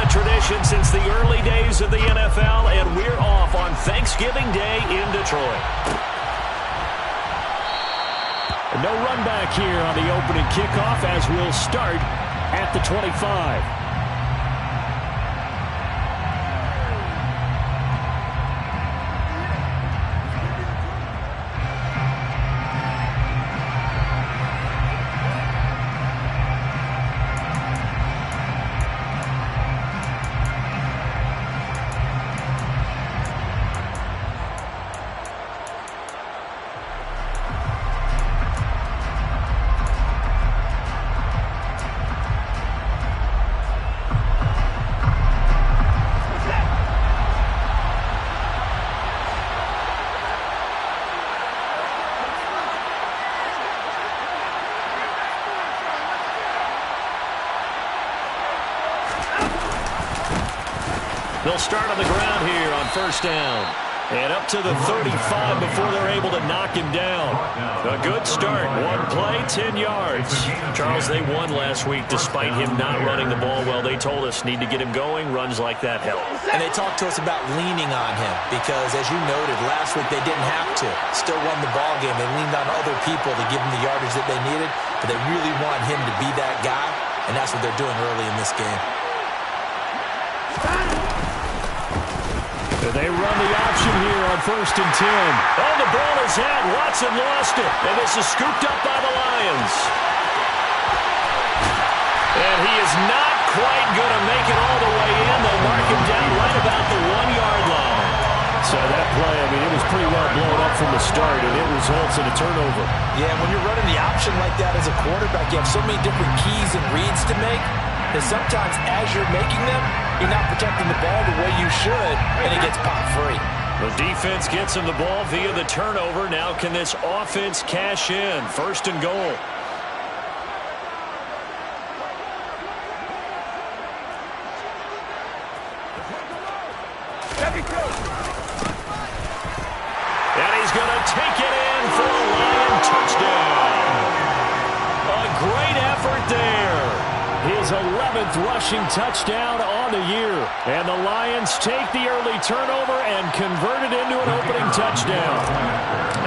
tradition since the early days of the NFL, and we're off on Thanksgiving Day in Detroit. No run back here on the opening kickoff as we'll start at the 25. They'll start on the ground here on first down. And up to the 35 before they're able to knock him down. A good start. One play, 10 yards. Charles, they won last week despite him not running the ball well. They told us need to get him going. Runs like that help. And they talked to us about leaning on him because, as you noted, last week they didn't have to. Still won the ball game. They leaned on other people to give them the yardage that they needed, but they really want him to be that guy, and that's what they're doing early in this game. They run the option here on first and 10. Oh, the ball is out. Watson lost it. And this is scooped up by the Lions. And he is not quite going to make it all the way in. They'll mark him down right about the 1-yard line. So that play, I mean, it was pretty well blown up from the start, and it results in a turnover. Yeah, when you're running the option like that as a quarterback, you have so many different keys and reads to make that sometimes as you're making them, you're not protecting the ball the way you should, and it gets popped free. The defense gets him the ball via the turnover. Now can this offense cash in? First and goal. And he's going to take it in for a Lion touchdown. A great effort there. His 11th rushing touchdown on the year. And the Lions take the early turnover and convert it into an opening touchdown.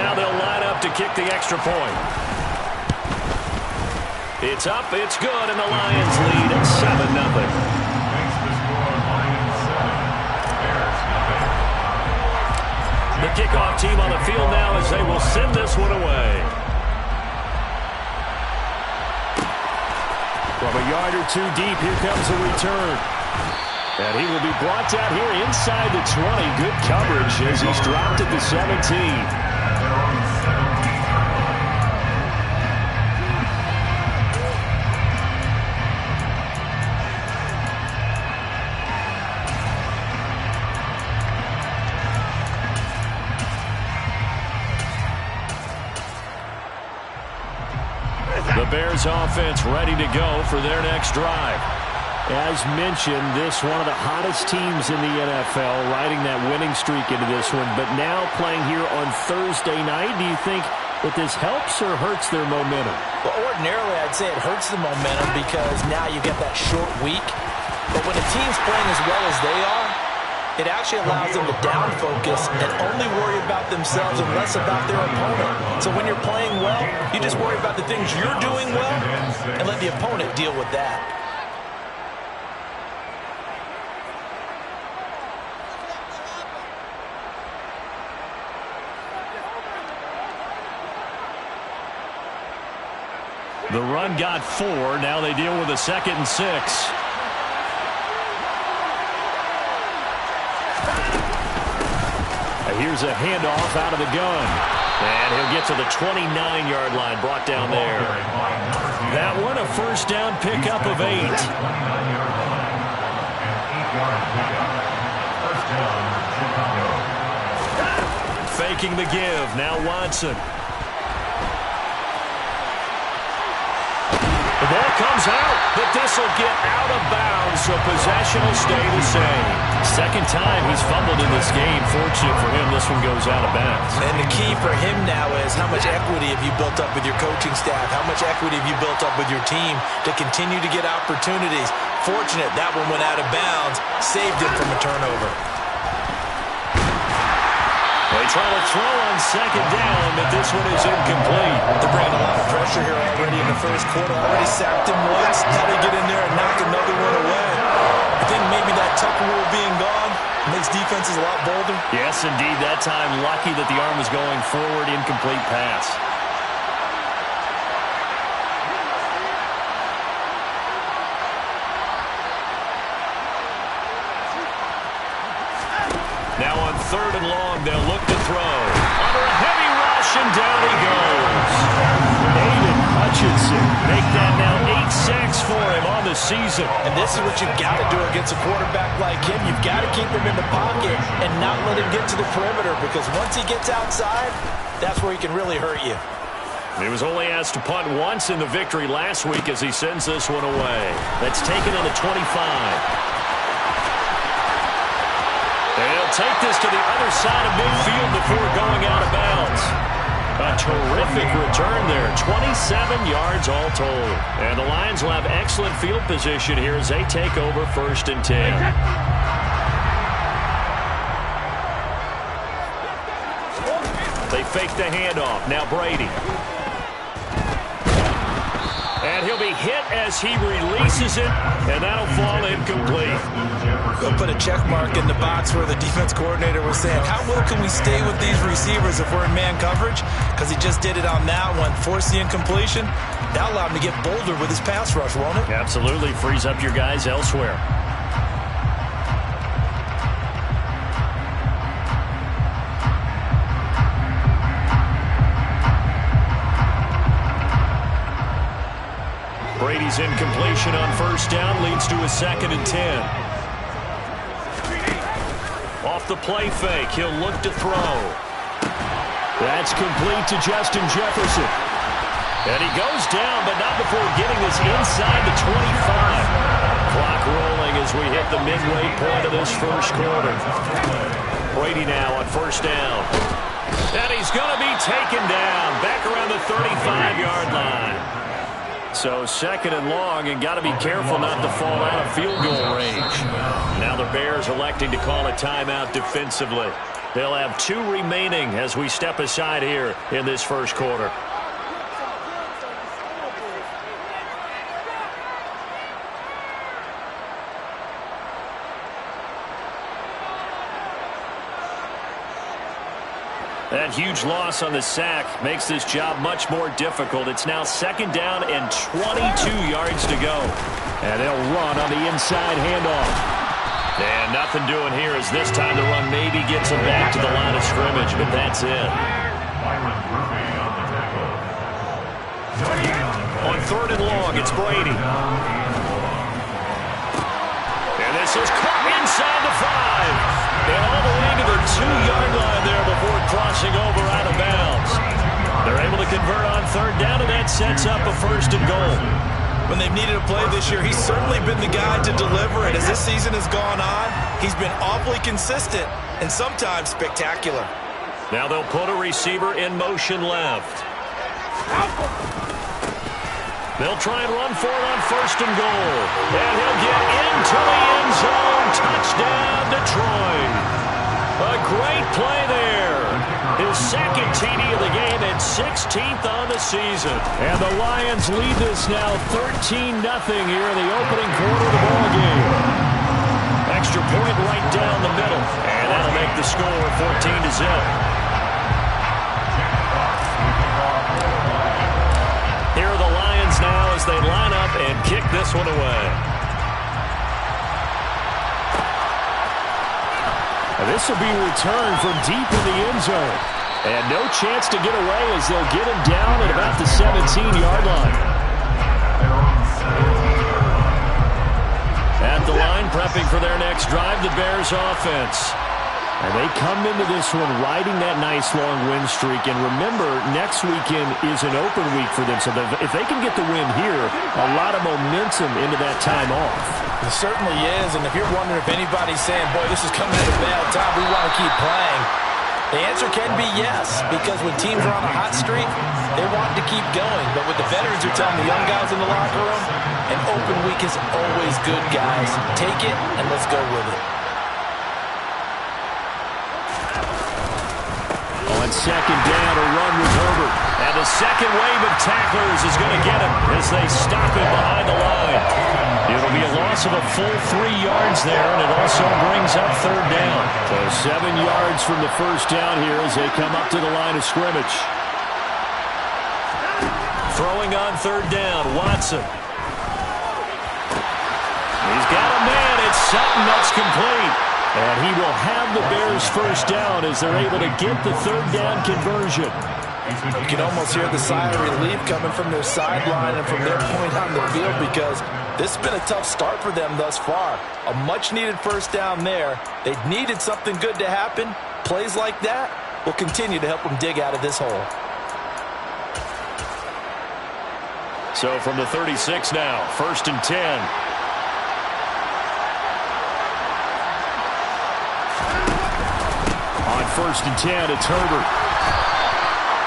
Now they'll line up to kick the extra point. It's up, it's good, and the Lions lead at 7-0. The kickoff team on the field now as they will send this one away. From a yard or two deep, here comes a return. And he will be brought down here inside the 20. Good coverage as he's dropped at the 17. The Bears offense ready to go for their next drive. As mentioned, this one of the hottest teams in the NFL, riding that winning streak into this one, but now playing here on Thursday night. Do you think that this helps or hurts their momentum? Well, ordinarily, I'd say it hurts the momentum because now you get that short week. But when a team's playing as well as they are, it actually allows them to down focus and only worry about themselves and less about their opponent. So when you're playing well, you just worry about the things you're doing well and let the opponent deal with that. The run got 4. Now they deal with a 2nd and 6. Here's a handoff out of the gun. And he'll get to the 29-yard line, brought down there. That one, a first down pickup of 8. Faking the give. Now Watson. The ball comes out, but this will get out of bounds, so possession will stay the same. Second time he's fumbled in this game. Fortunate for him, this one goes out of bounds. And the key for him now is how much equity have you built up with your coaching staff? How much equity have you built up with your team to continue to get opportunities? Fortunate that one went out of bounds, saved him from a turnover. They try to throw on second down, but this one is incomplete. They're bringing a lot of pressure here already in the first quarter. Already sacked him once. Now they get in there and knock another one away. I think maybe that Tucker rule being gone makes defenses a lot bolder. Yes, indeed. That time, lucky that the arm was going forward, incomplete pass. Now on third and long, they'll look to throw. Under a heavy rush, and down he goes. Aiden Hutchinson make that now 8 sacks for him on the season. And this is what you've got to do against a quarterback like him. You've got to keep him in the pocket and not let him get to the perimeter, because once he gets outside, that's where he can really hurt you. He was only asked to punt once in the victory last week as he sends this one away. That's taken on the 25. They'll take this to the other side of midfield before going out of bounds. A terrific return there. 27 yards all told. And the Lions will have excellent field position here as they take over 1st and 10. They fake the handoff. Now Brady. And he'll be hit as he releases it, and that'll fall incomplete. They'll put a check mark in the box where the defense coordinator was saying, how well can we stay with these receivers if we're in man coverage? Because he just did it on that one, forced the incompletion. That'll allow him to get bolder with his pass rush, won't it? Absolutely. Frees up your guys elsewhere. Brady's incompletion on 1st down leads to a 2nd and 10. Off the play fake, he'll look to throw. That's complete to Justin Jefferson. And he goes down, but not before getting this inside the 25. Clock rolling as we hit the midway point of this first quarter. Brady now on 1st down. And he's going to be taken down back around the 35-yard line. So 2nd and long, and got to be careful not to fall out of field goal range. Now the Bears electing to call a timeout defensively. They'll have 2 remaining as we step aside here in this first quarter. That huge loss on the sack makes this job much more difficult. It's now 2nd down and 22 yards to go. And they'll run on the inside handoff. And nothing doing here as this time the run maybe gets them back to the line of scrimmage, but that's it. On 3rd and long, it's Brady. And this is caught inside the 5. And all the way to the 2-yard line there before crossing over out of bounds. They're able to convert on 3rd down, and that sets up a 1st and goal. When they've needed a play this year, he's certainly been the guy to deliver it. As this season has gone on, he's been awfully consistent and sometimes spectacular. Now they'll put a receiver in motion left. They'll try and run for it on 1st and goal. And he'll get into the end zone. Touchdown, Detroit. A great play there. His 2nd TD of the game and 16th on the season. And the Lions lead this now 13-0 here in the opening quarter of the ball game. Extra point right down the middle. And that'll make the score 14-0. Here are the Lions now as they line up and kick this one away. This will be returned from deep in the end zone. And no chance to get away as they'll get him down at about the 17-yard line. At the line, prepping for their next drive, the Bears offense. And they come into this one riding that nice long win streak. And remember, next weekend is an open week for them. So if they can get the win here, a lot of momentum into that time off. It certainly is. And if you're wondering if anybody's saying, boy, this is coming at a bad time, we want to keep playing, the answer can be yes, because when teams are on a hot streak, they want to keep going. But what the veterans are telling the young guys in the locker room, an open week is always good, guys. Take it, and let's go with it. On second down, a run with Herbert. And the second wave of tacklers is going to get him as they stop him behind the line. It'll be a loss of a full 3 yards there, and it also brings up third down. So 7 yards from the first down here as they come up to the line of scrimmage. Throwing on third down, Watson. He's got a man. It's Sutton that's complete. And he will have the Bears first down as they're able to get the third down conversion. You can almost hear the sigh of relief coming from their sideline and from their point on the field, because this has been a tough start for them thus far. A much-needed first down there. They needed something good to happen. Plays like that will continue to help them dig out of this hole. So from the 36 now, 1st and 10. On 1st and 10, it's Herbert.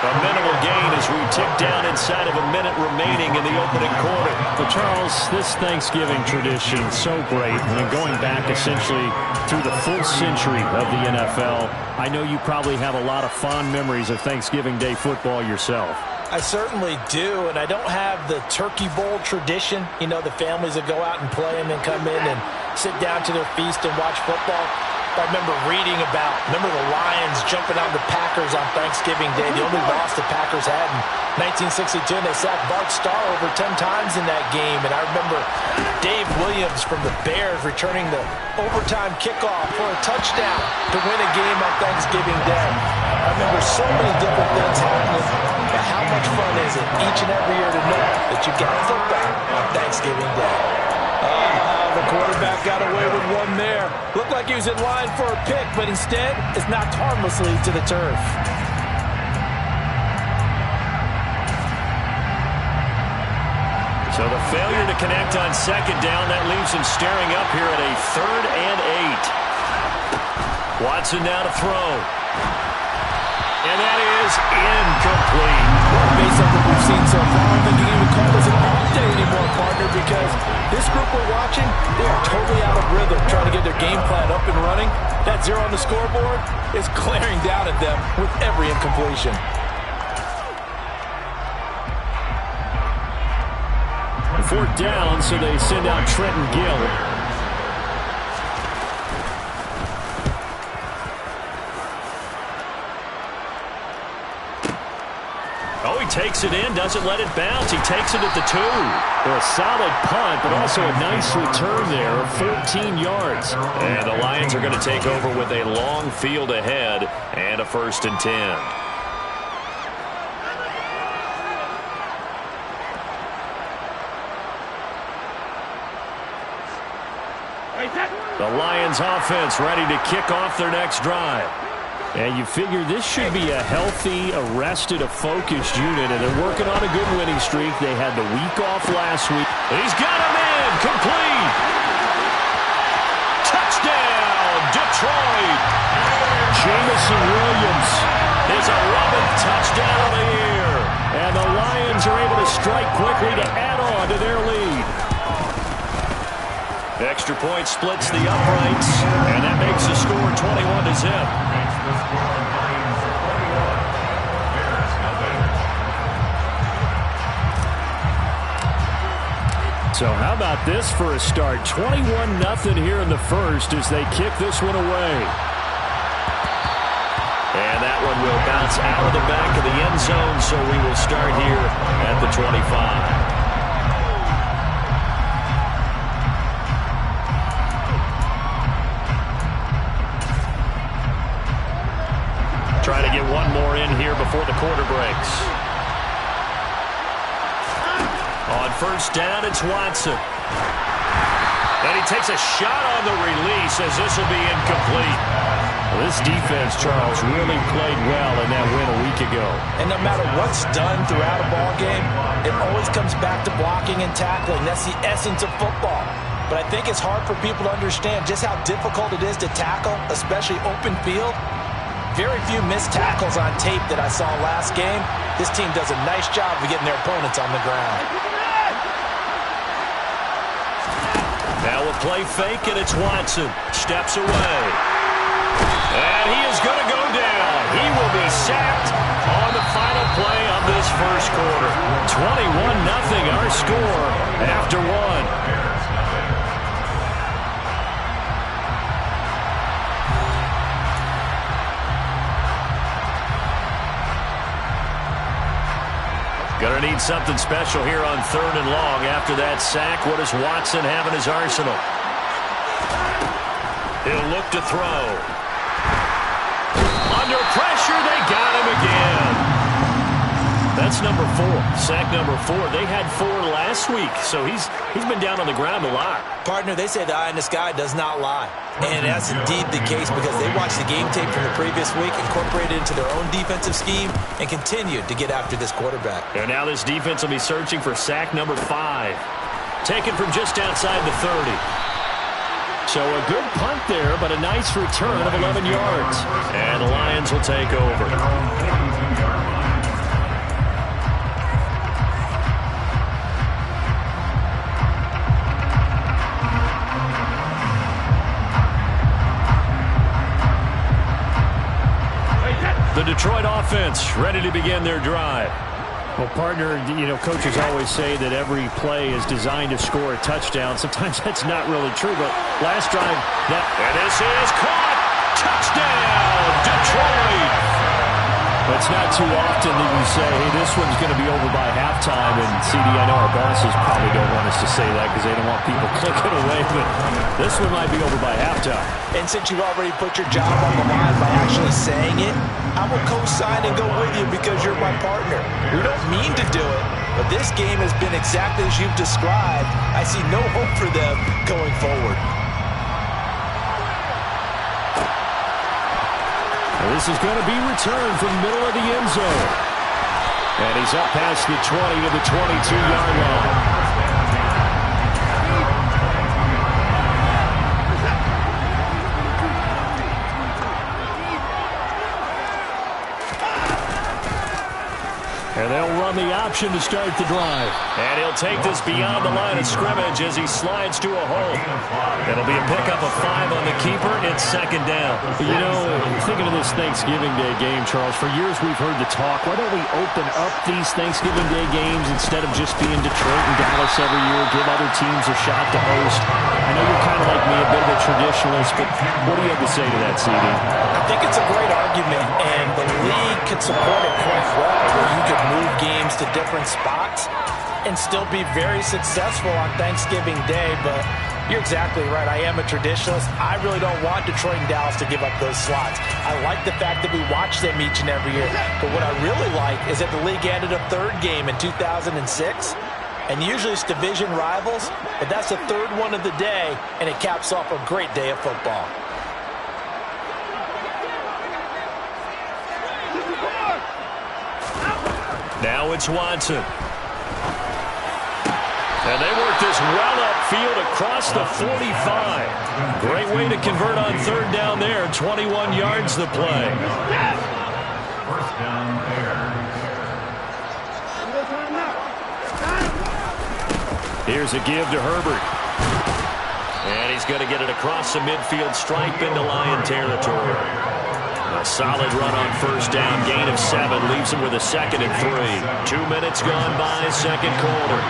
A minimal gain as we tick down inside of a minute remaining in the opening quarter. But Charles, this Thanksgiving tradition is so great. I mean, going back essentially through the full century of the NFL, I know you probably have a lot of fond memories of Thanksgiving Day football yourself. I certainly do, and I don't have the Turkey Bowl tradition. You know, the families that go out and play and then come in and sit down to their feast and watch football. I remember reading about, the Lions jumping on the Packers on Thanksgiving Day. The only loss the Packers had in 1962, and they sacked Bart Starr over 10 times in that game. And I remember Dave Williams from the Bears returning the overtime kickoff for a touchdown to win a game on Thanksgiving Day. I remember so many different things happening, but how much fun is it each and every year to know that you got football on Thanksgiving Day? The quarterback got away with one there. Looked like he was in line for a pick, but instead it's knocked harmlessly to the turf. So the failure to connect on second down, that leaves him staring up here at a 3rd and 8. Watson now to throw. And that is incomplete. Well, based on what we've seen so far, I think you can even call this an off day anymore, partner, because this group we're watching, they are totally out of rhythm, trying to get their game plan up and running. That 0 on the scoreboard is glaring down at them with every incompletion. Fourth down, so they send out Trenton Gill. Oh, he takes it in, doesn't let it bounce. He takes it at the 2. A solid punt, but also a nice return there of 14 yards. And the Lions are going to take over with a long field ahead and a 1st and 10. The Lions offense ready to kick off their next drive. And you figure this should be a healthy, arrested, a focused unit, and they're working on a good winning streak. They had the week off last week. He's got him in, complete. Touchdown, Detroit. Jamison Williams. His 11th touchdown of the year. And the Lions are able to strike quickly to add on to their lead. Extra point splits the uprights, and that makes the score 21-0. So how about this for a start? 21-0 here in the first as they kick this one away. And that one will bounce out of the back of the end zone, so we will start here at the 25. Try to get one more in here before the quarter breaks. On first down, it's Watson. And he takes a shot on the release as this will be incomplete. This defense, Charles, really played well in that win a week ago. And no matter what's done throughout a ball game, it always comes back to blocking and tackling. That's the essence of football. But I think it's hard for people to understand just how difficult it is to tackle, especially open field. Very few missed tackles on tape that I saw last game. This team does a nice job of getting their opponents on the ground. Now a play fake, and it's Watson. Steps away. And he is going to go down. He will be sacked on the final play of this first quarter. 21-0 our score after one. Going to need something special here on 3rd and long. After that sack, what does Watson have in his arsenal? He'll look to throw. Under pressure, they got him again. That's number 4. Sack number 4. They had 4 last week, so he's been down on the ground a lot. Partner, they say the eye in the sky does not lie. And that's indeed the case because they watched the game tape from the previous week, incorporated it into their own defensive scheme, and continued to get after this quarterback. And now this defense will be searching for sack number 5. Taken from just outside the 30. So a good punt there, but a nice return of 11 yards. And the Lions will take over. The Detroit offense ready to begin their drive. Well, partner, coaches always say that every play is designed to score a touchdown. Sometimes that's not really true, but last drive... And this is caught! Touchdown, Detroit! But it's not too often that you say, hey, this one's going to be over by halftime. And, CD, I know our bosses probably don't want us to say that because they don't want people clicking away, but this one might be over by halftime. And since you already put your job on the line by actually saying it, I will co-sign and go with you because you're my partner. We don't mean to do it, but this game has been exactly as you've described. I see no hope for them going forward. This is going to be returned from the middle of the end zone. And he's up past the 20 to the 22-yard line. And they'll run the option to start the drive. And he'll take this beyond the line of scrimmage as he slides to a hole. It'll be a pickup of 5 on the keeper. It's 2nd down. Thinking of this Thanksgiving Day game, Charles, for years we've heard the talk, why don't we open up these Thanksgiving Day games instead of just being Detroit and Dallas every year, give other teams a shot to host? I know you're kind of like me, a bit of a traditionalist, but what do you have to say to that, CD? I think it's a great argument, and the league could support it quite well, where you could move games to different spots and still be very successful on Thanksgiving Day, but you're exactly right. I am a traditionalist. I really don't want Detroit and Dallas to give up those slots. I like the fact that we watch them each and every year, but what I really like is that the league added a 3rd game in 2006, and usually it's division rivals, but that's the 3rd one of the day, and it caps off a great day of football. Now it's Watson. And they work this well upfield across the 45. Great way to convert on 3rd down there. 21 yards the play. First down there. Here's a give to Herbert. And he's going to get it across the midfield stripe into Lion territory. A solid run on 1st down, gain of 7, leaves him with a 2nd and 3. 2 minutes gone by, 2nd quarter.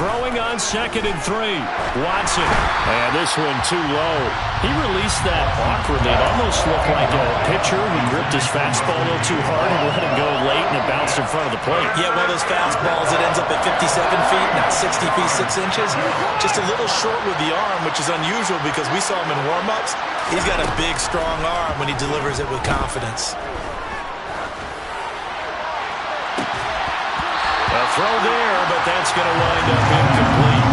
Throwing on 2nd and 3. Watson. And this one too low. He released that awkwardly. It almost looked like a pitcher who gripped his fastball a little too hard and let it go late, and it bounced in front of the plate. Yeah, one of those fastballs that ends up at 57 feet, not 60 feet, 6 inches. Just a little short with the arm, which is unusual because we saw him in warm-ups. He's got a big, strong arm when he delivers it with confidence. throw there, but that's going to wind up incomplete.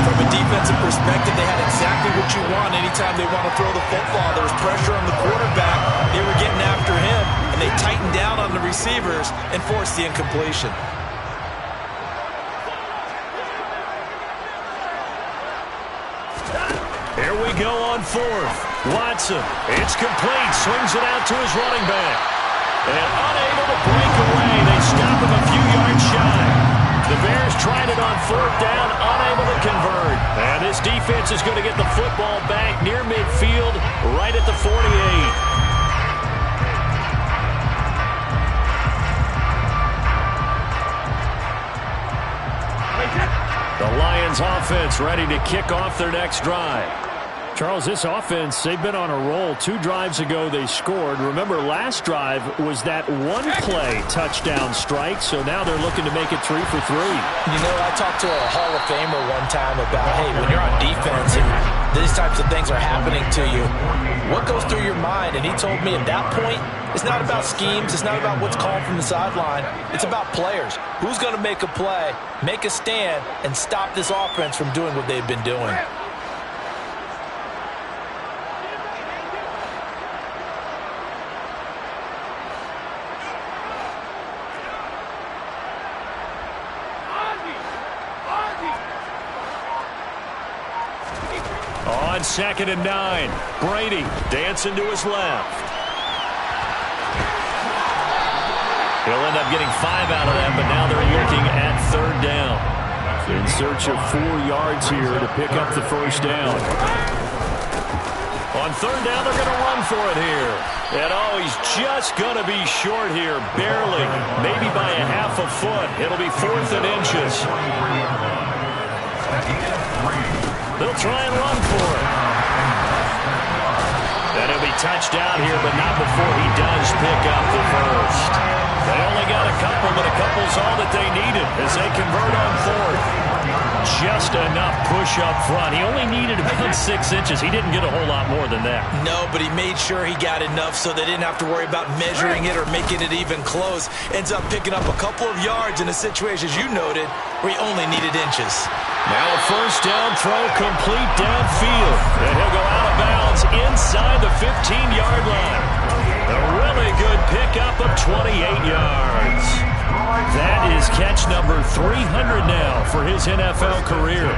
From a defensive perspective, they had exactly what you want anytime they want to throw the football. There was pressure on the quarterback. They were getting after him, and they tightened down on the receivers and forced the incompletion. Here we go on fourth. Watson, it's complete, swings it out to his running back. And unable to break away, they stop him a few yards shy. The Bears tried it on fourth down, unable to convert. And this defense is going to get the football back near midfield, right at the 48. The Lions offense ready to kick off their next drive. Charles, this offense, they've been on a roll. 2 drives ago, they scored. Remember, last drive was that one-play touchdown strike, so now they're looking to make it 3 for 3. You know, I talked to a Hall of Famer one time about, hey, when you're on defense and these types of things are happening to you, what goes through your mind? And he told me at that point, it's not about schemes. It's not about what's called from the sideline. It's about players. Who's going to make a play, make a stand, and stop this offense from doing what they've been doing? On 2nd and 9, Brady dancing to his left. He'll end up getting 5 out of that, but now they're looking at 3rd down. In search of 4 yards here to pick up the first down. On 3rd down, they're going to run for it here. And he's just going to be short here, barely, maybe by a half a foot. It'll be 4th and inches. They'll try and run for it. And he'll be touched out here, but not before he does pick up the first. They only got a couple, but a couple's all that they needed as they convert on 4th. Just enough push up front. He only needed about 6 inches. He didn't get a whole lot more than that. No, but he made sure he got enough so they didn't have to worry about measuring it or making it even close. Ends up picking up a couple of yards in a situation, as you noted, where he only needed inches. Now a first down throw complete downfield. And he'll go out of bounds inside the 15-yard line. A really good pickup of 28 yards. That is catch number 300 now for his NFL career.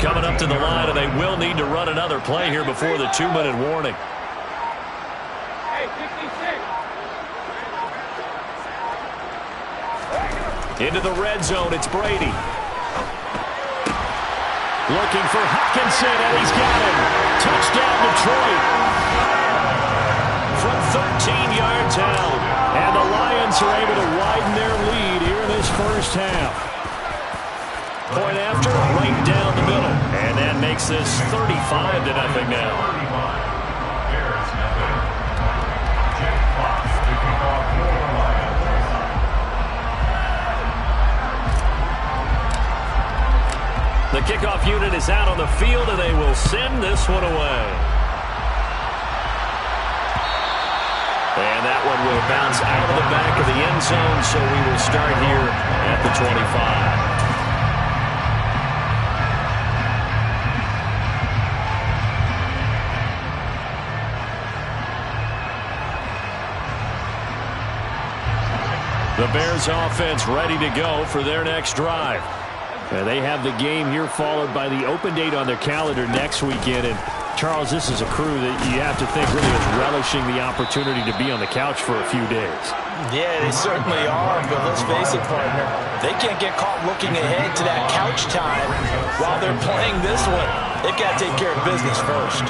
Coming up to the line, and they will need to run another play here before the 2-minute warning. Into the red zone, it's Brady. Looking for Hutchinson, and he's got him. Touchdown, Detroit. From 13 yards out. And the Lions are able to widen their lead here in this first half. Point after, right down the middle. And that makes this 35-0 now. The kickoff unit is out on the field, and they will send this one away. And that one will bounce out of the back of the end zone, so we will start here at the 25. The Bears offense ready to go for their next drive. They have the game here followed by the open date on their calendar next weekend. And Charles, this is a crew that you have to think really is relishing the opportunity to be on the couch for a few days. Yeah, they certainly are, but let's face it, partner. They can't get caught looking ahead to that couch time while they're playing this one. They've got to take care of business first.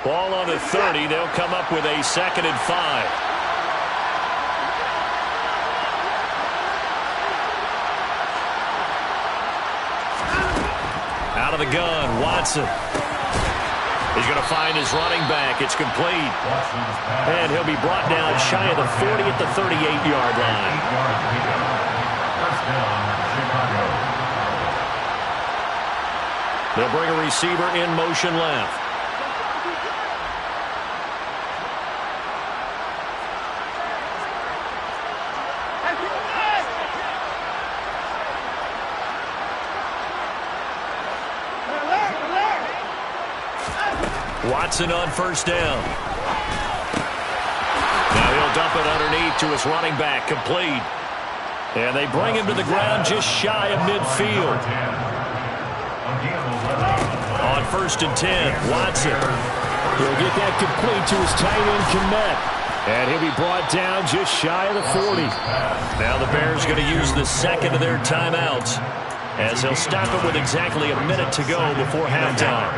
Ball on the 30. They'll come up with a 2nd and 5. Out of the gun, Watson. He's going to find his running back. It's complete. And he'll be brought down shy of the 40 at the 38-yard line. They'll bring a receiver in motion left. Watson on first down. Now he'll dump it underneath to his running back, complete. And they bring him to the ground just shy of midfield. On first and 10, Watson. He'll get that complete to his tight end, Kmet. And he'll be brought down just shy of the 40. Now the Bears going to use the second of their timeouts as they'll stop it with exactly a minute to go before halftime.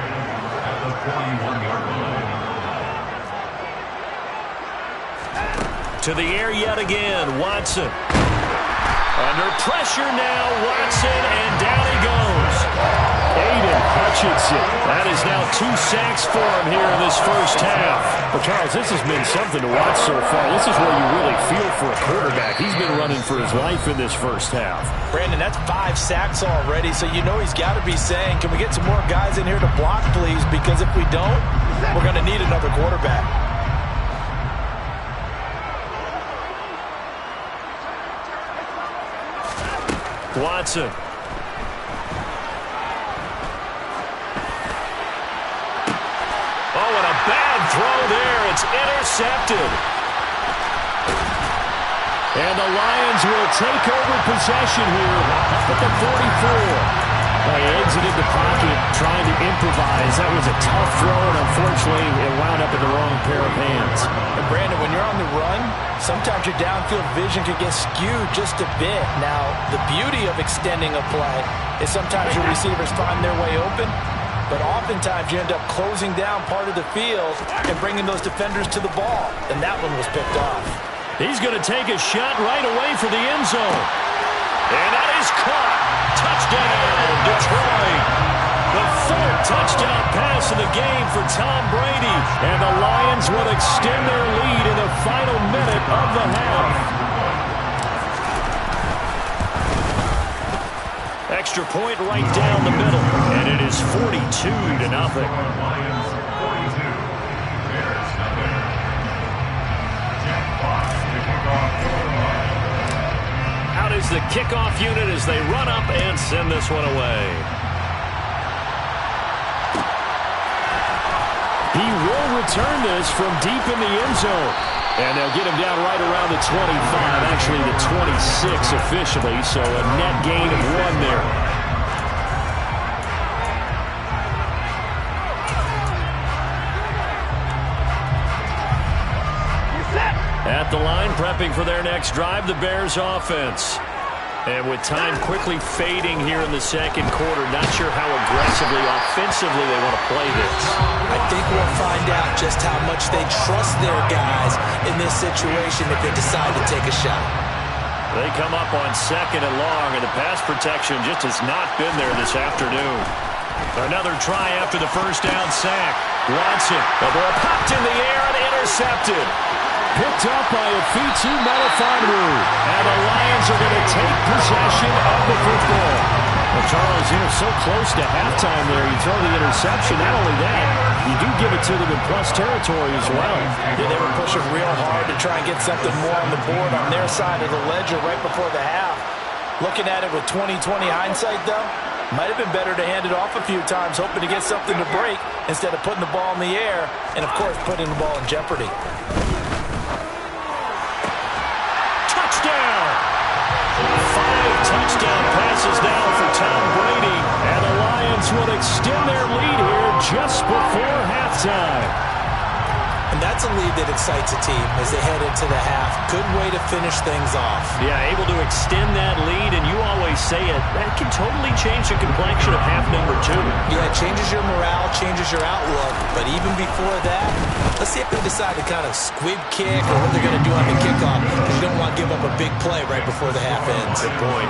To the air yet again, Watson. Under pressure now, Watson, and down he goes. Aiden Hutchinson. That is now 2 sacks for him here in this first half. Well, Charles, this has been something to watch so far. This is where you really feel for a quarterback. He's been running for his life in this first half. Brandon, that's 5 sacks already, so you know he's got to be saying, can we get some more guys in here to block, please? Because if we don't, we're going to need another quarterback. Watson. Oh, and a bad throw there. It's intercepted. And the Lions will take over possession here up at the 44. They exited the pocket trying to improvise. That was a tough throw, and unfortunately, it wound up in the wrong pair of hands. And Brandon, when you're on the run, sometimes your downfield vision can get skewed just a bit. Now, the beauty of extending a play is sometimes your receivers find their way open, but oftentimes you end up closing down part of the field and bringing those defenders to the ball, and that one was picked off. He's going to take a shot right away for the end zone. And that is caught. Touchdown, Detroit. The 4th touchdown pass of the game for Tom Brady. And the Lions will extend their lead in the final minute of the half. Extra point right down the middle. And it is 42-0. Out is the kickoff unit as they run up and send this one away. He will return this from deep in the end zone. And they'll get him down right around the 25, actually the 26 officially, so a net gain of 1 there. At the line, prepping for their next drive, the Bears offense. And with time quickly fading here in the second quarter, not sure how aggressively, offensively they want to play this. I think we'll find out just how much they trust their guys in this situation if they decide to take a shot. They come up on 2nd and long, and the pass protection just has not been there this afternoon. Another try after the first down sack. Watson, the ball popped in the air and intercepted. Picked up by a Fitu Melifonwu. And the Lions are going to take possession of the football. Well, Charles, so close to halftime there. You throw the interception. Not only that, you do give it to them in plus territory as well. Yeah, they were pushing real hard to try and get something more on the board on their side of the ledger right before the half. Looking at it with 20/20 hindsight, though, might have been better to hand it off a few times, hoping to get something to break instead of putting the ball in the air and, of course, putting the ball in jeopardy. Touchdown! 5 touchdown passes now for Tom Brady, and the Lions will extend their lead here just before halftime. And that's a lead that excites a team as they head into the half. Good way to finish things off. Yeah, able to extend that lead, and you always say it, that can totally change the complexion of half number 2. Yeah, it changes your morale, changes your outlook. But even before that, let's see if they decide to kind of squib kick or what they're going to do on the kickoff, because you don't want to give up a big play right before the half ends. Good point.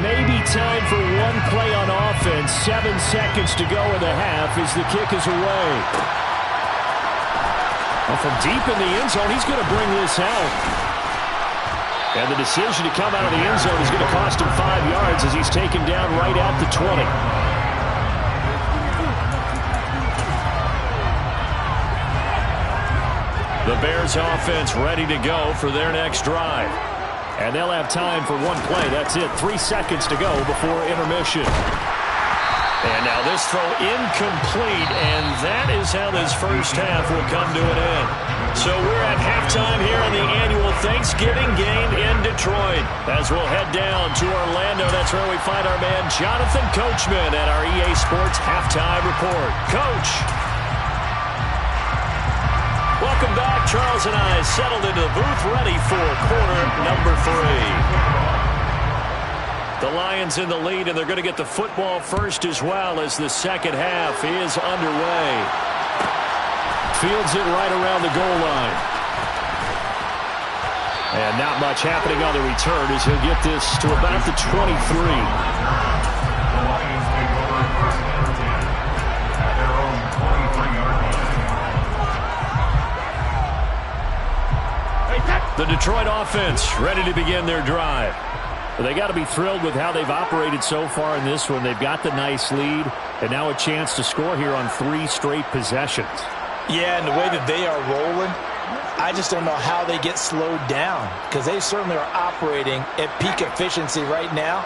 Maybe time for one play on offense. 7 seconds to go in the half as the kick is away. Well, from deep in the end zone, he's going to bring this out. And the decision to come out of the end zone is going to cost him 5 yards as he's taken down right at the 20. The Bears offense ready to go for their next drive. And they'll have time for one play. That's it. 3 seconds to go before intermission. And now this throw incomplete, and that is how this first half will come to an end. So we're at halftime here on the annual Thanksgiving game in Detroit. As we'll head down to Orlando, that's where we find our man Jonathan Coachman at our EA Sports Halftime Report. Coach. Welcome back. Charles and I settled into the booth, ready for quarter number 3. The Lions in the lead, and they're going to get the football first as well as the second half is underway. Fields it right around the goal line. And not much happening on the return as he'll get this to about the 23. The Detroit offense ready to begin their drive. Well, they got to be thrilled with how they've operated so far in this one. They've got the nice lead, and now a chance to score here on 3 straight possessions. Yeah, and the way that they are rolling, I just don't know how they get slowed down, because they certainly are operating at peak efficiency right now.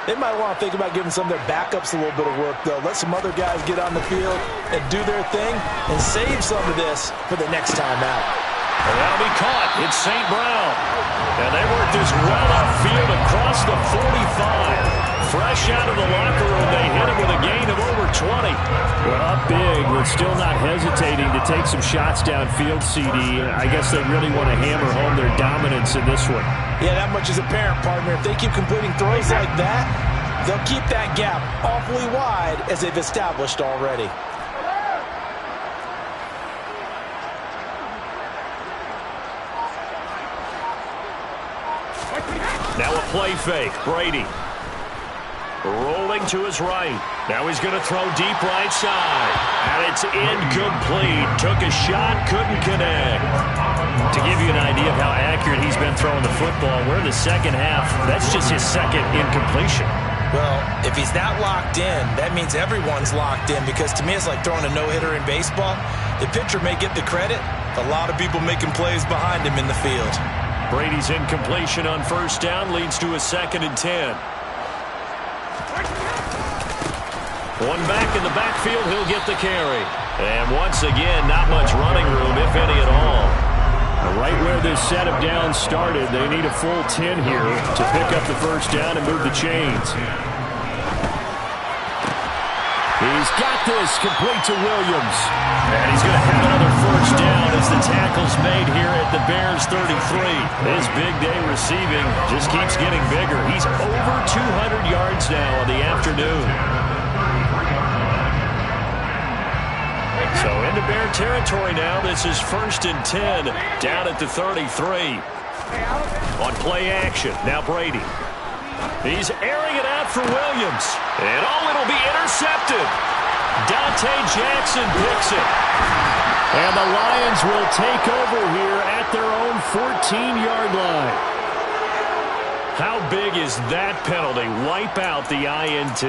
They might want to think about giving some of their backups a little bit of work, though. Let some other guys get on the field and do their thing and save some of this for the next time out. And that'll be caught. It's St. Brown. And they work this well upfield across the 45. Fresh out of the locker room, they hit him with a gain of over 20. Well, up big, but still not hesitating to take some shots downfield, CD. I guess they really want to hammer home their dominance in this one. Yeah, that much is apparent, partner. If they keep completing throws like that, they'll keep that gap awfully wide as they've established already. Now a play fake. Brady rolling to his right. Now he's going to throw deep right side. And it's incomplete. Took a shot, couldn't connect. To give you an idea of how accurate he's been throwing the football, we're in the second half. That's just his second incompletion. Well, if he's not locked in, that means everyone's locked in, because to me it's like throwing a no-hitter in baseball. The pitcher may get the credit. A lot of people making plays behind him in the field. Brady's incompletion on first down leads to a 2nd and 10. One back in the backfield, he'll get the carry. And once again, not much running room, if any at all. Right where this set of downs started, they need a full 10 here to pick up the first down and move the chains. He's got this complete to Williams. And he's going to have another first down as the tackle's made here at the Bears 33. His big day receiving just keeps getting bigger. He's over 200 yards now on the afternoon. So into Bear territory now. This is 1st and 10 down at the 33. On play action, now Brady. He's airing it out for Williams. And it'll be intercepted. Dante Jackson picks it. And the Lions will take over here at their own 14-yard line. How big is that penalty? Wipe out the INT.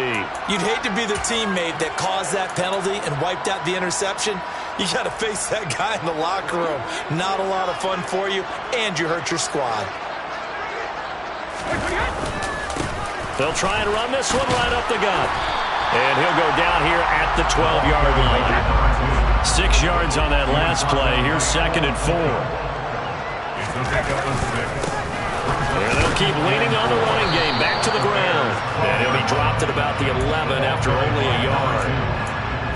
You'd hate to be the teammate that caused that penalty and wiped out the interception. You got to face that guy in the locker room. Not a lot of fun for you, and you hurt your squad. They'll try and run this one right up the gut. And he'll go down here at the 12-yard line. 6 yards on that last play. Here's 2nd and 4. And they'll keep leaning on the running game. Back to the ground. And he'll be dropped at about the 11 after only a yard.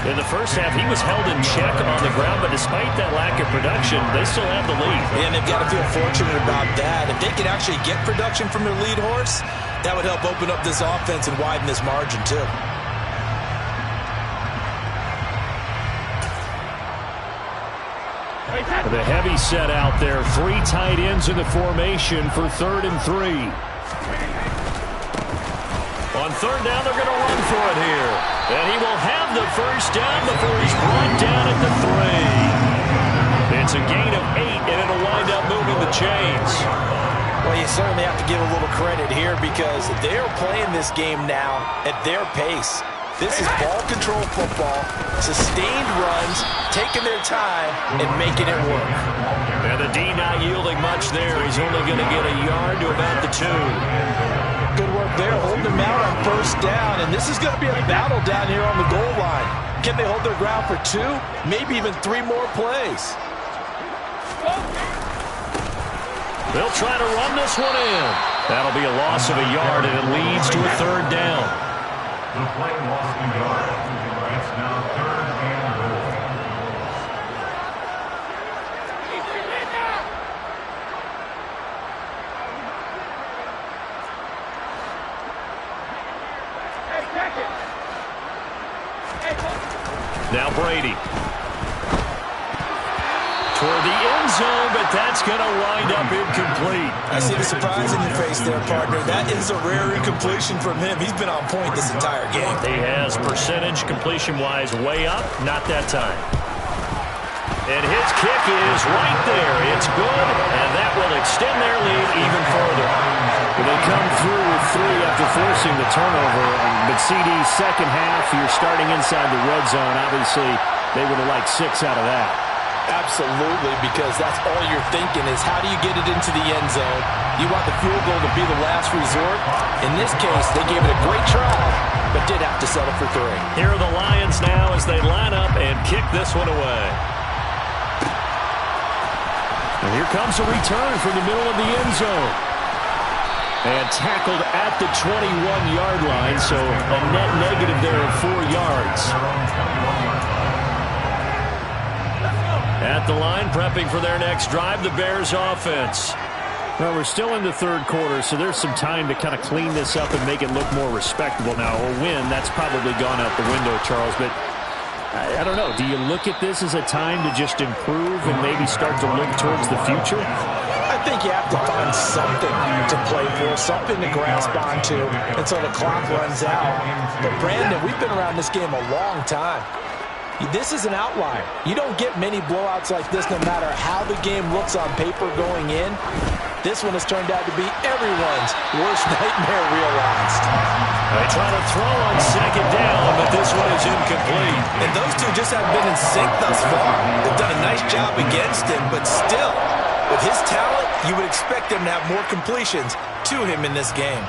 In the first half, he was held in check on the ground, but despite that lack of production, they still have the lead. And they've got to feel fortunate about that. If they could actually get production from their lead horse, that would help open up this offense and widen this margin, too. The heavy set out there. 3 tight ends in the formation for 3rd and 3. On 3rd down, they're going to run for it here. And he will have the first down before he's brought down at the 3. It's a gain of 8, and it'll wind up moving the chains. Well, you certainly have to give a little credit here, because they're playing this game now at their pace. This is ball control football, sustained runs, taking their time, and making it work. And the D not yielding much there. He's only going to get a yard to about the 2. Good work there, holding them out on first down, and this is going to be a battle down here on the goal line. Can they hold their ground for 2, maybe even 3 more plays? They'll try to run this one in. That'll be a loss of a yard, and it leads to a 3rd down. The play lost a yard. It's now 3rd and goal. Now Brady. Toward the end zone, but that's going to wind up incomplete. I see the surprise in your face there, partner. That is a rare incompletion from him. He's been on point this entire game. He has percentage completion-wise way up, not that time. And his kick is right there. It's good, and that will extend their lead even further. They come through with 3 after forcing the turnover. But CD's second half, you're starting inside the red zone. Obviously, they would have liked 6 out of that. Absolutely, because that's all you're thinking is how do you get it into the end zone? You want the field goal to be the last resort. In this case, they gave it a great try, but did have to settle for 3. Here are the Lions now as they line up and kick this one away. And here comes a return from the middle of the end zone. And tackled at the 21-yard line, so a net negative there of 4 yards. At the line, prepping for their next drive, the Bears offense. Well, we're still in the 3rd quarter, so there's some time to kind of clean this up and make it look more respectable now. A win, that's probably gone out the window, Charles, but I don't know. Do you look at this as a time to just improve and maybe start to look towards the future? I think you have to find something to play for, something to grasp onto until the clock runs out. But, Brandon, we've been around this game a long time. This is an outlier. You don't get many blowouts like this no matter how the game looks on paper going in. This one has turned out to be everyone's worst nightmare realized. They try to throw on 2nd down, but this one is incomplete. And those two just haven't been in sync thus far. They've done a nice job against him, but still, with his talent, you would expect him to have more completions to him in this game.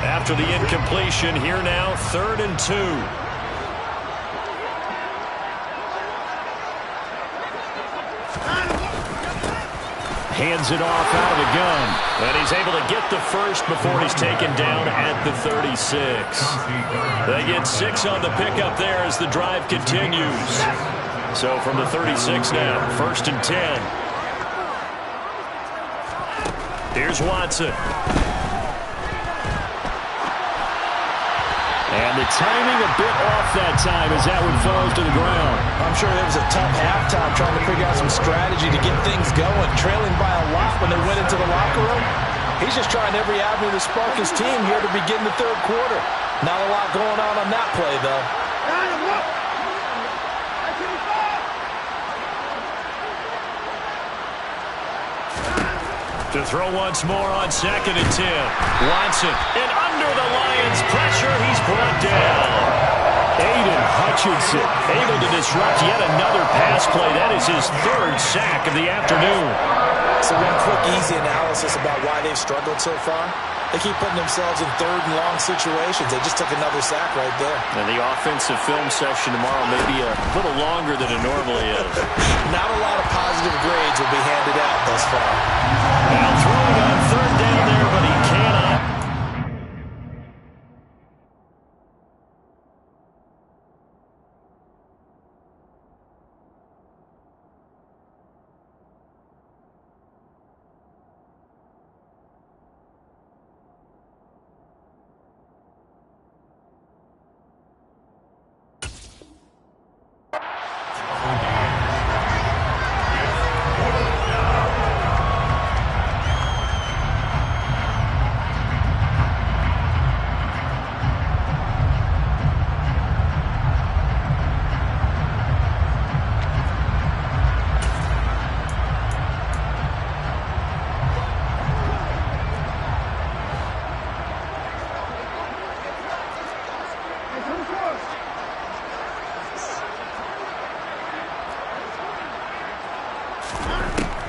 After the incompletion, here now, 3rd and 2. Hands it off out of the gun. And he's able to get the first before he's taken down at the 36. They get 6 on the pickup there as the drive continues. So from the 36 now, 1st and 10. Here's Watson. And the timing a bit off that time as that one falls to the ground. I'm sure it was a tough halftime trying to figure out some strategy to get things going, trailing by a lot when they went into the locker room. He's just trying every avenue to spark his team here to begin the 3rd quarter. Not a lot going on that play, though. To throw once more on 2nd and 10. Watson, and under the Lions' pressure, he's brought down. Aiden Hutchinson able to disrupt yet another pass play. That is his 3rd sack of the afternoon. So one quick, easy analysis about why they've struggled so far. They keep putting themselves in 3rd and long situations. They just took another sack right there. And the offensive film session tomorrow may be a little longer than it normally is. Not a lot of positive grades will be handed out thus far. Now throwing on 3rd down there, but he cannot.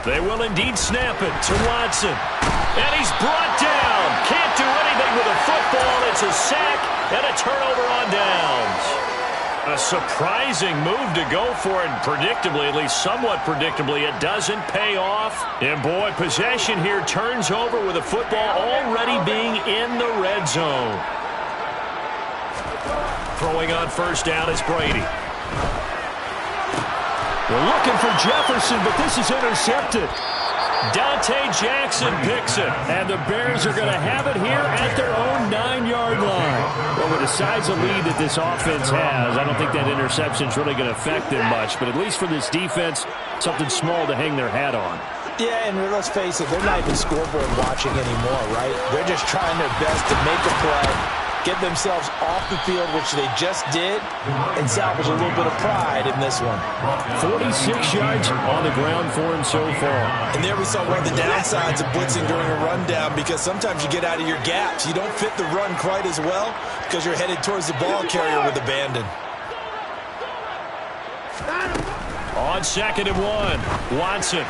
They will indeed snap it to Watson. And he's brought down. Can't do anything with a football. It's a sack and a turnover on downs. A surprising move to go for it. Predictably, at least somewhat predictably, it doesn't pay off. And boy, possession here turns over with the football already being in the red zone. Throwing on first down is Brady. They're looking for Jefferson, but this is intercepted. Dante Jackson picks it. And the Bears are going to have it here at their own 9-yard line. Well, with the size of lead that this offense has, I don't think that interception is really going to affect them much. But at least for this defense, something small to hang their hat on. Yeah, and let's face it, they're not even scoreboard watching anymore, right? They're just trying their best to make a play, get themselves off the field, which they just did, and salvage a little bit of pride in this one. 46 yards on the ground for him so far. And there we saw one of the downsides of blitzing during a rundown, because sometimes you get out of your gaps. You don't fit the run quite as well because you're headed towards the ball carrier with abandon. On 2nd and 1, Watson.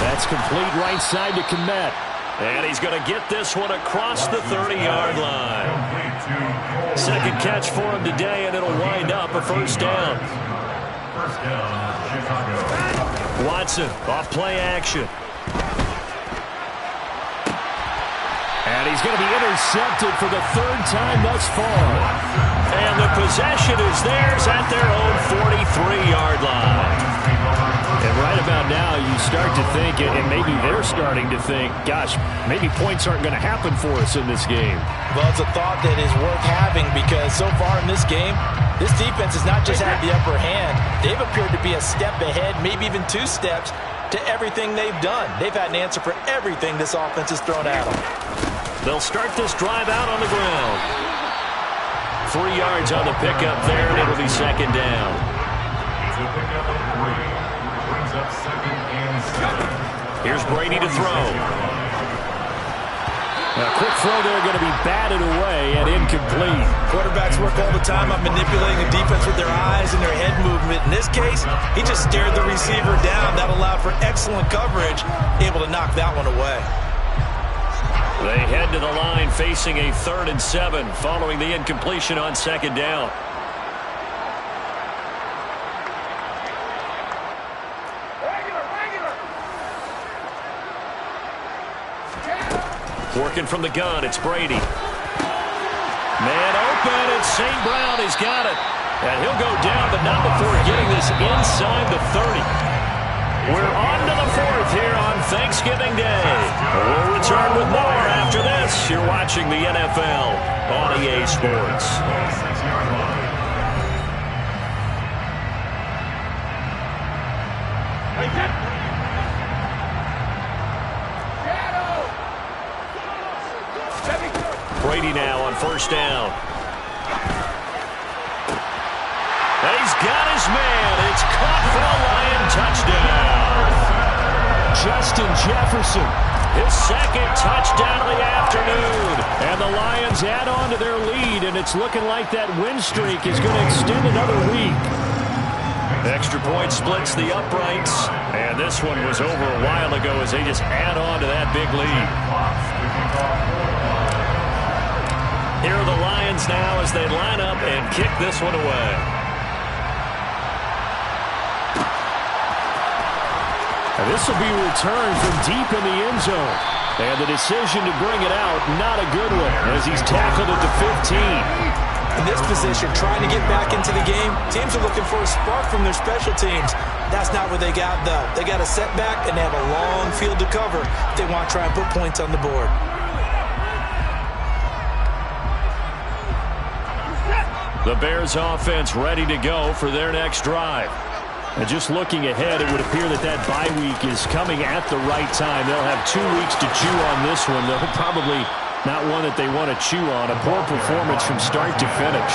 That's complete right side to Kmet. And he's going to get this one across the 30-yard line. Second catch for him today, and it'll wind up a first down. Watson off play action. And he's going to be intercepted for the 3rd time thus far. And the possession is theirs at their own 43-yard line. And right about now, you start to think, and maybe they're starting to think, gosh, maybe points aren't going to happen for us in this game. Well, it's a thought that is worth having, because so far in this game, this defense has not just had the upper hand. They've appeared to be a step ahead, maybe even 2 steps, to everything they've done. They've had an answer for everything this offense has thrown at them. They'll start this drive out on the ground. 3 yards on the pickup there, and it'll be 2nd down. Here's Brady to throw. A quick throw there going to be batted away and incomplete. Quarterbacks work all the time on manipulating a defense with their eyes and their head movement. In this case, he just stared the receiver down. That allowed for excellent coverage, able to knock that one away. They head to the line facing a 3rd and 7 following the incompletion on 2nd down. Working from the gun, it's Brady. Man open, it's St. Brown. He's got it. And he'll go down, but not before getting this inside the 30. We're on to the 4th here on Thanksgiving Day. We'll return with more after this. You're watching the NFL on EA Sports. Brady now on first down. And he's got his man. It's caught for a Lion touchdown. Justin Jefferson. His 2nd touchdown of the afternoon. And the Lions add on to their lead, and it's looking like that win streak is going to extend another week. Extra point splits the uprights. And this one was over a while ago as they just add on to that big lead. Here are the Lions now as they line up and kick this one away. And this will be returned from deep in the end zone. And the decision to bring it out, not a good one, as he's tackled at the 15. In this position, trying to get back into the game, teams are looking for a spark from their special teams. That's not what they got, though. They got a setback, and they have a long field to cover if they want to try and put points on the board. The Bears offense ready to go for their next drive. And just looking ahead, it would appear that that bye week is coming at the right time. They'll have 2 weeks to chew on this one. They'll probably not one that they want to chew on. A poor performance from start to finish.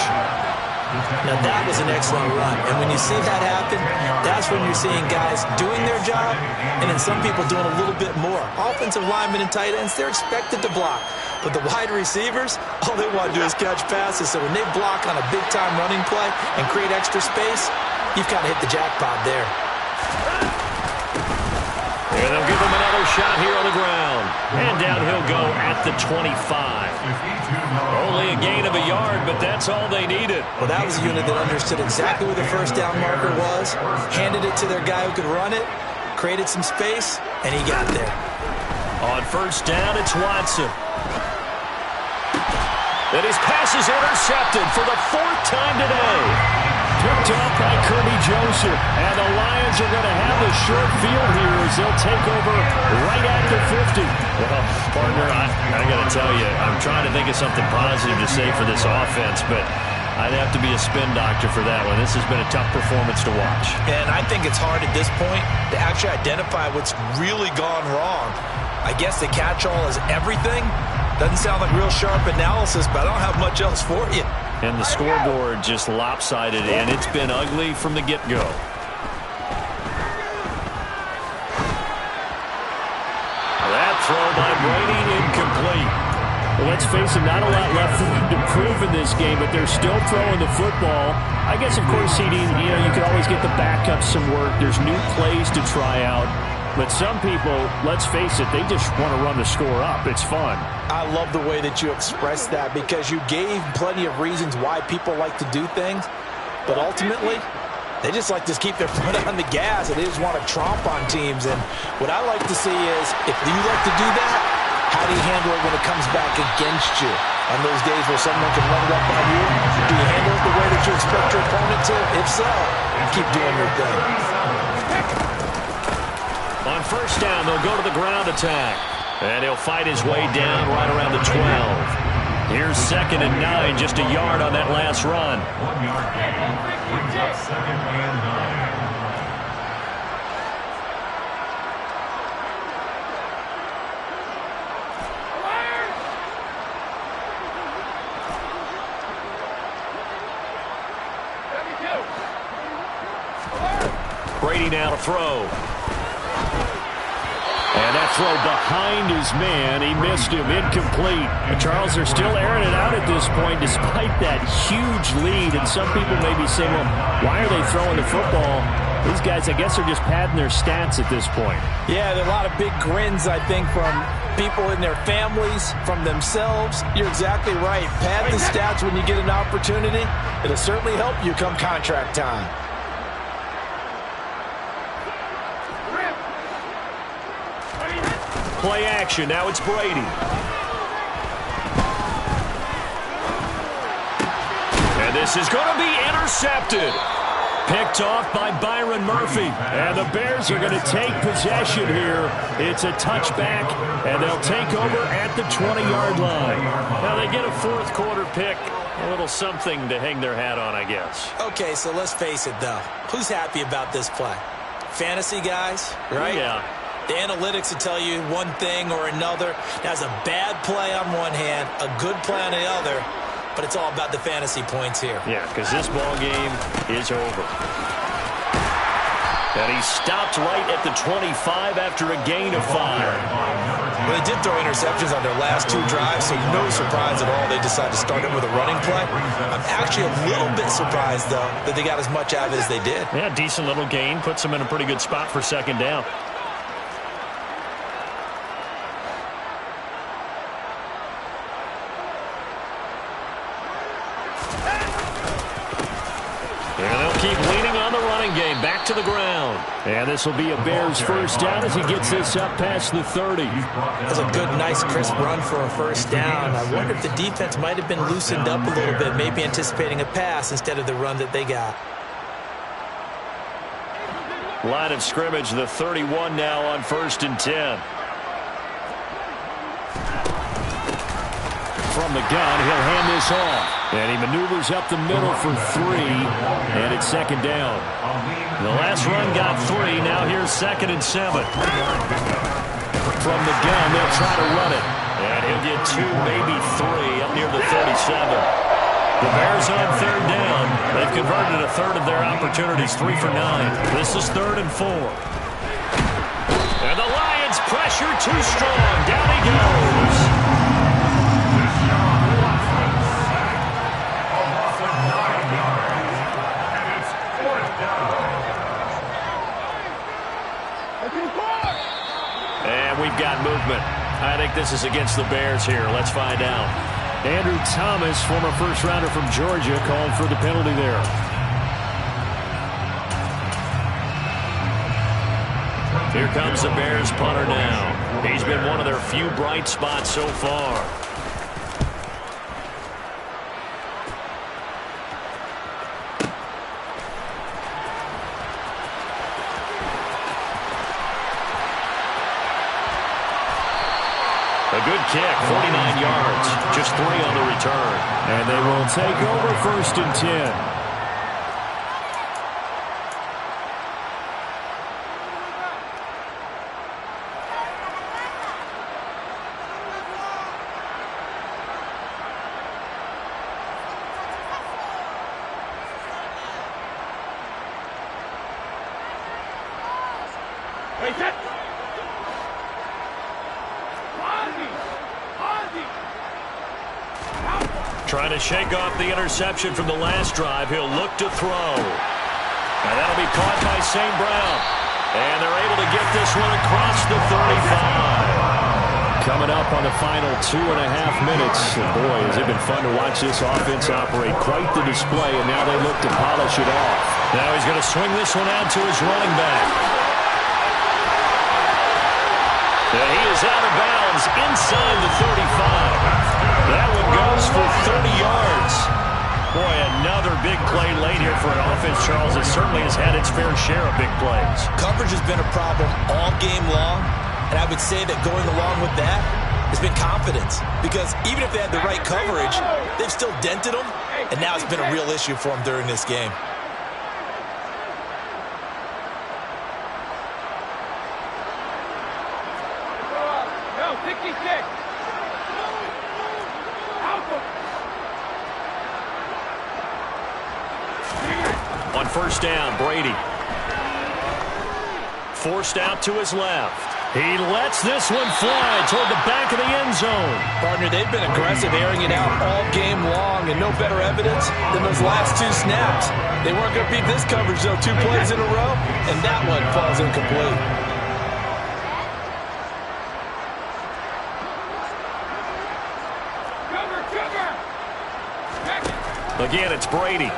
Now that was an excellent run. And when you see that happen, that's when you're seeing guys doing their job and then some people doing a little bit more. Offensive linemen and tight ends, they're expected to block. But the wide receivers, all they want to do is catch passes. So when they block on a big-time running play and create extra space, you've kind of hit the jackpot there. And down he'll go at the 25. Only a gain of a yard, but that's all they needed. Well, that was a unit that understood exactly where the first down marker was, handed it to their guy who could run it, created some space, and he got there. On first down, it's Watson. And his pass is intercepted for the 4th time today. Picked up by Kirby Joseph. And the Lions are going to have the short field here as they'll take over right at the 50. Well, partner, I got to tell you, I'm trying to think of something positive to say for this offense, but I'd have to be a spin doctor for that one. This has been a tough performance to watch. And I think it's hard at this point to actually identify what's really gone wrong. I guess the catch-all is everything. Doesn't sound like real sharp analysis, but I don't have much else for you. And the scoreboard just lopsided, and it's been ugly from the get-go. That throw by Brady incomplete. Well, let's face it, not a lot left for them to prove in this game, but they're still throwing the football. I guess, of course, CD, you can always get the backups some work. There's new plays to try out. But some people, let's face it, they just want to run the score up. It's fun. I love the way that you expressed that because you gave plenty of reasons why people like to do things. But ultimately, they just like to keep their foot on the gas, and they just want to tromp on teams. And what I like to see is, if you like to do that, how do you handle it when it comes back against you? On those days where someone can run it up on you, do you handle it the way that you expect your opponent to? If so, keep doing your thing. On first down, they'll go to the ground attack. And he'll fight his way down right around the 12. Here's 2nd and 9, just a yard on that last run. 1 yard gain. Brings up 2nd and 9. Brady now to throw. And that throw behind his man. He missed him. Incomplete. And Charles, they're still airing it out at this point despite that huge lead. And some people may be saying, well, why are they throwing the football? These guys, I guess, are just padding their stats at this point. Yeah, there are a lot of big grins, I think, from people in their families, from themselves. You're exactly right. Pad the stats when you get an opportunity. It'll certainly help you come contract time. Play action. Now it's Brady. And this is going to be intercepted. Picked off by Byron Murphy. And the Bears are going to take possession here. It's a touchback, and they'll take over at the 20-yard line. Now they get a 4th quarter pick. A little something to hang their hat on, I guess. Okay, so let's face it, though. Who's happy about this play? Fantasy guys, right? Yeah. The analytics will tell you one thing or another. That's a bad play on one hand, a good play on the other, but it's all about the fantasy points here. Yeah, because this ball game is over. And he stopped right at the 25 after a gain of 5. Well, they did throw interceptions on their last 2 drives, so no surprise at all they decided to start it with a running play. I'm actually a little bit surprised, though, that they got as much out of it as they did. Yeah, decent little gain. Puts them in a pretty good spot for 2nd down. And they'll keep leaning on the running game. Back to the ground. And this will be a Bears first down as he gets this up past the 30. That's a good, nice, crisp run for a first down. I wonder if the defense might have been loosened up a little bit, maybe anticipating a pass instead of the run that they got. Line of scrimmage, the 31 now on 1st and 10. From the gun, he'll hand this off. And he maneuvers up the middle for 3. And it's 2nd down. The last run got 3. Now here's 2nd and 7. From the gun, they'll try to run it. And he'll get 2, maybe 3 up near the 37. The Bears on 3rd down. They've converted a third of their opportunities, 3 for 9. This is 3rd and 4. And the Lions pressure too strong. Down he goes. And we've got movement. I think this is against the Bears here. Let's find out. Andrew Thomas, former first-rounder from Georgia, called for the penalty there. Here comes the Bears punter now. He's been one of their few bright spots so far. A good kick, 49 yards, just 3 on the return. And they will take over 1st and 10. Trying to shake off the interception from the last drive. He'll look to throw. And that'll be caught by St. Brown. And they're able to get this one across the 35. Coming up on the final 2.5 minutes. And boy, has it been fun to watch this offense operate. Quite the display, and now they look to polish it off. Now he's going to swing this one out to his running back. And he is out of bounds inside the 35. That one goes for 30 yards. Boy, another big play late here for an offense, Charles, that certainly has had its fair share of big plays. Coverage has been a problem all game long, and I would say that going along with that has been confidence. Because even if they had the right coverage, they've still dented them, and now it's been a real issue for them during this game. On 1st down, Brady. Forced out to his left. He lets this one fly toward the back of the end zone. Partner, they've been aggressive, airing it out all game long, and no better evidence than those last 2 snaps. They weren't going to beat this coverage, though, 2 plays in a row, and that one falls incomplete. Again, it's Brady.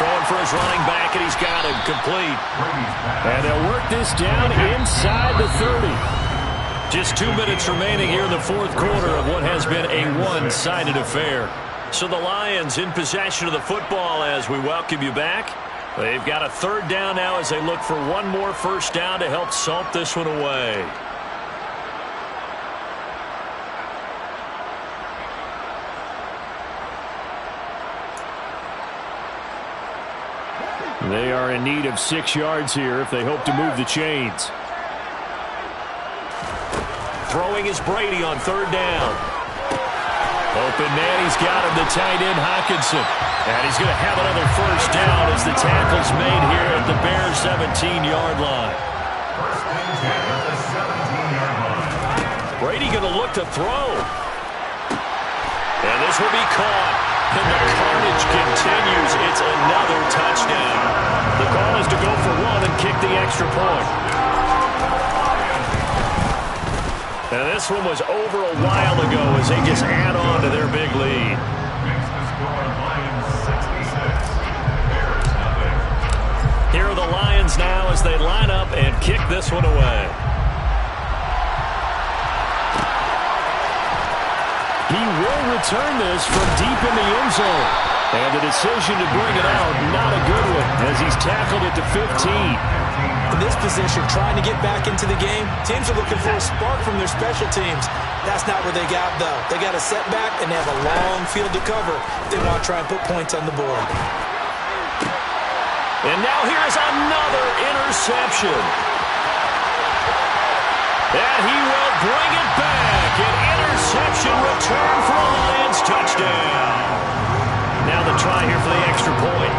Throwing for his running back, and he's got him complete. And they'll work this down inside the 30. Just 2 minutes remaining here in the 4th quarter of what has been a one-sided affair. So the Lions in possession of the football as we welcome you back. They've got a 3rd down now as they look for one more 1st down to help salt this one away. They are in need of 6 yards here if they hope to move the chains. Throwing is Brady on 3rd down. Open man, he's got him, the tight end Hockenson. And he's going to have another 1st down as the tackle's made here at the Bears' 17-yard line. Brady going to look to throw. And this will be caught. And the carnage continues. It's another touchdown. The call is to go for 1 and kick the extra point. And this one was over a while ago as they just add on to their big lead. Here are the Lions now as they line up and kick this one away. He will return this from deep in the end zone. And the decision to bring it out, not a good one, as he's tackled at the 15. In this position, trying to get back into the game, teams are looking for a spark from their special teams. That's not what they got, though. They got a setback, and they have a long field to cover if they want to try and put points on the board. And now here's another interception. And he will bring it back. An interception return for a Lions touchdown. Now the try here for the extra point.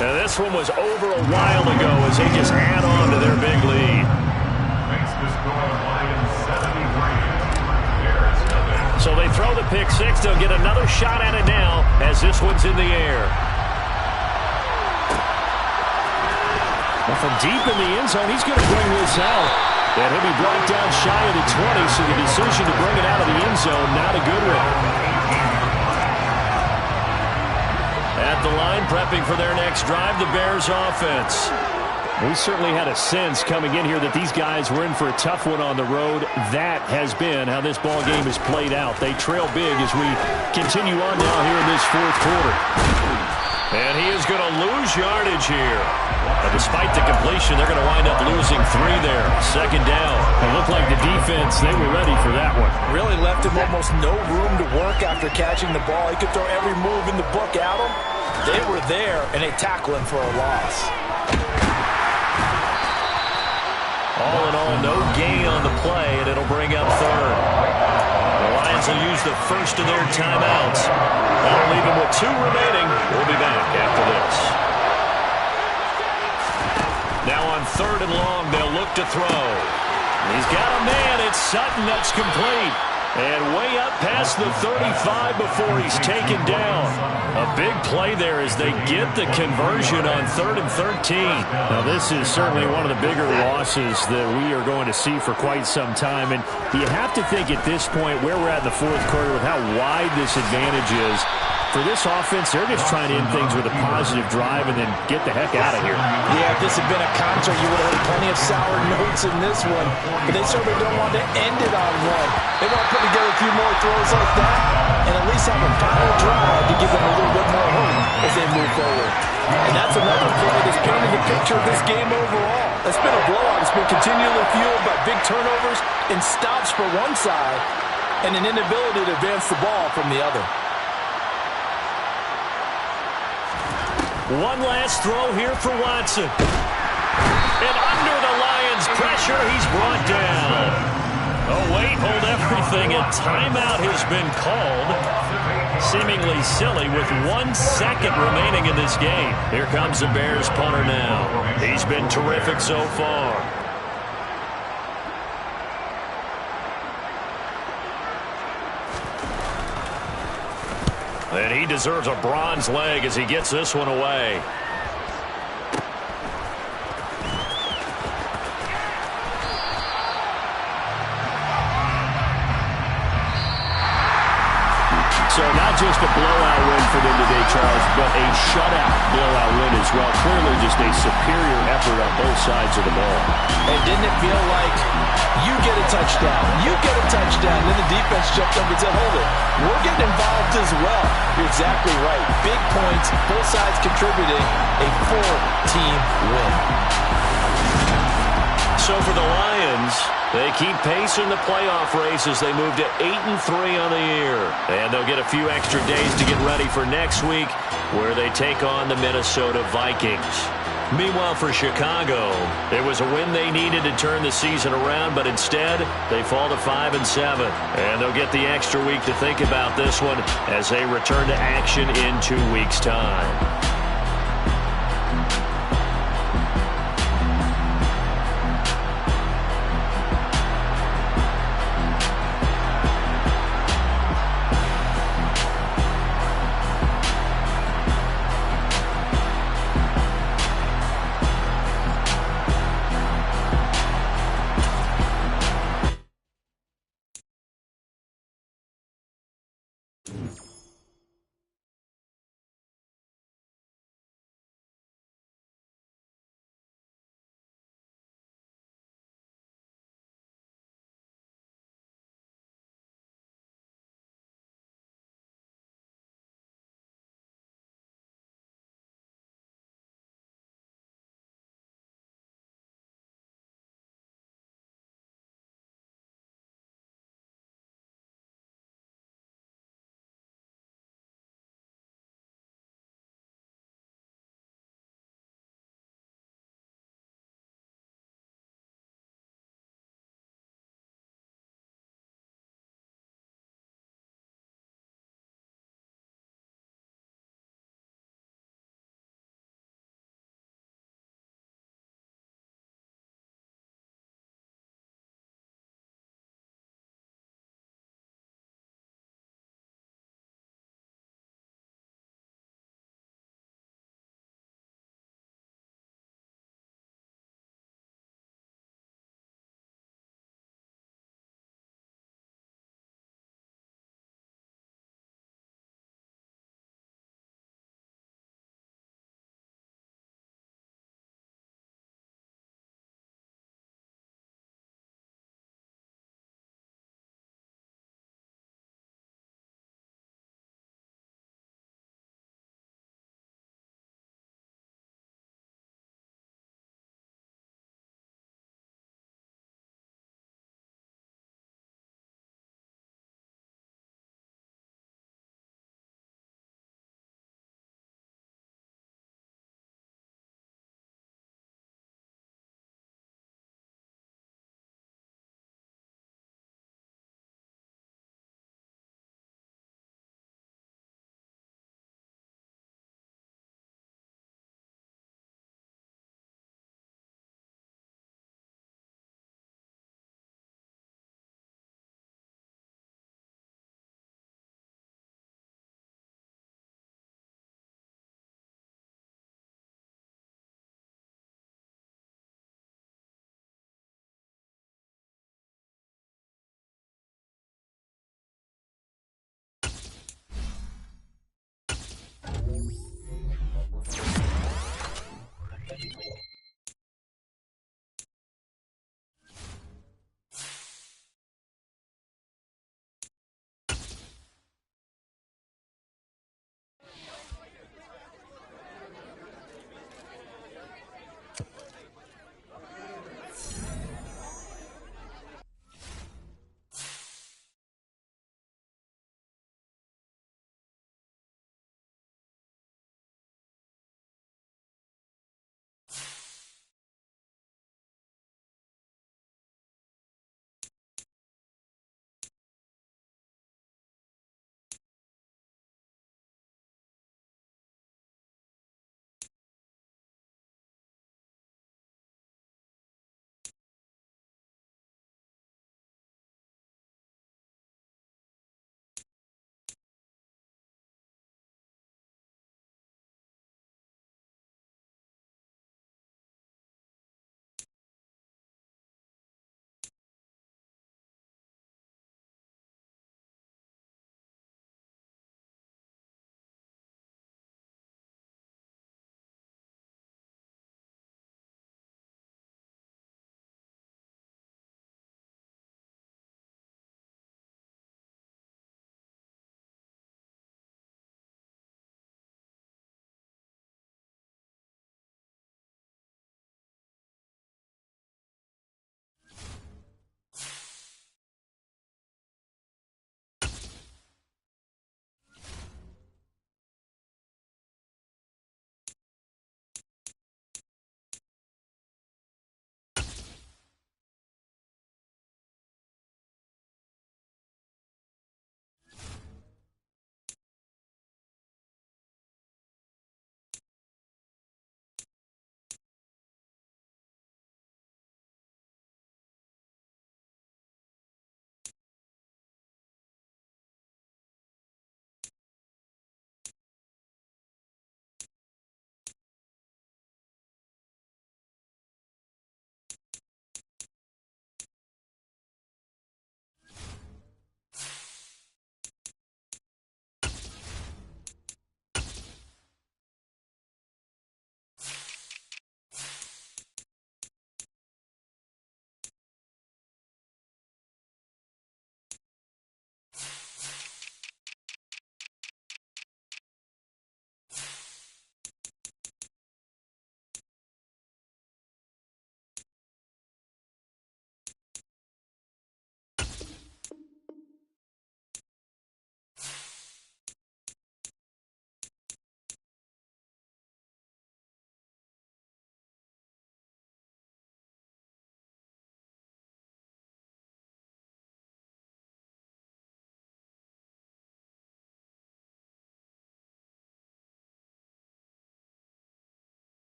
And this one was over a while ago as they just add on to their big lead. So they throw the pick 6. They'll get another shot at it now as this one's in the air. Well, from deep in the end zone, he's going to bring this out. And he'll be brought down shy of the 20, so the decision to bring it out of the end zone, not a good one. At the line, prepping for their next drive, the Bears offense. We certainly had a sense coming in here that these guys were in for a tough one on the road. That has been how this ball game has played out. They trail big as we continue on now here in this fourth quarter. And he is going to lose yardage here. But despite the completion, they're going to wind up losing 3 there. Second down. It looked like the defense, they were ready for that one. Really left him almost no room to work after catching the ball. He could throw every move in the book at him. They were there, and they tackle him for a loss. All in all, no gain on the play, and it'll bring up third. The Lions will use the first of their timeouts. That'll leave them with 2 remaining. We'll be back after this. Now on third and long, they'll look to throw. He's got a man. It's Sutton. That's complete. And way up past the 35 before he's taken down. A big play there as they get the conversion on 3rd and 13. Now, this is certainly one of the bigger losses that we are going to see for quite some time. And you have to think at this point where we're at in the fourth quarter with how wide this advantage is. For this offense, they're just trying to end things with a positive drive and then get the heck out of here. Yeah, if this had been a concert, you would have heard plenty of sour notes in this one. But they certainly don't want to end it on one. They want to put together a few more throws like that and at least have a final drive to give them a little bit more hope as they move forward. And that's another play that's painted the picture of this game overall. It's been a blowout. It's been continually fueled by big turnovers and stops for one side and an inability to advance the ball from the other. One last throw here for Watson. And under the Lions' pressure, he's brought down. Oh, wait, hold everything. A timeout has been called. Seemingly silly with 1 second remaining in this game. Here comes the Bears punter now. He's been terrific so far. And he deserves a bronze leg as he gets this one away. So not just a blowout win for them today, Charles, but a shutout blowout win as well. Clearly just a superior effort on both sides of the ball. And didn't it feel like you get a touchdown, then the defense jumped up and said, hold it, we're getting involved as well. You're exactly right. Big points, both sides contributing, a full-team win. So for the Lions, they keep pace in the playoff race as they move to 8-3 on the year. And they'll get a few extra days to get ready for next week, where they take on the Minnesota Vikings. Meanwhile, for Chicago, it was a win they needed to turn the season around, but instead, they fall to 5-7. And they'll get the extra week to think about this one as they return to action in 2 weeks' time.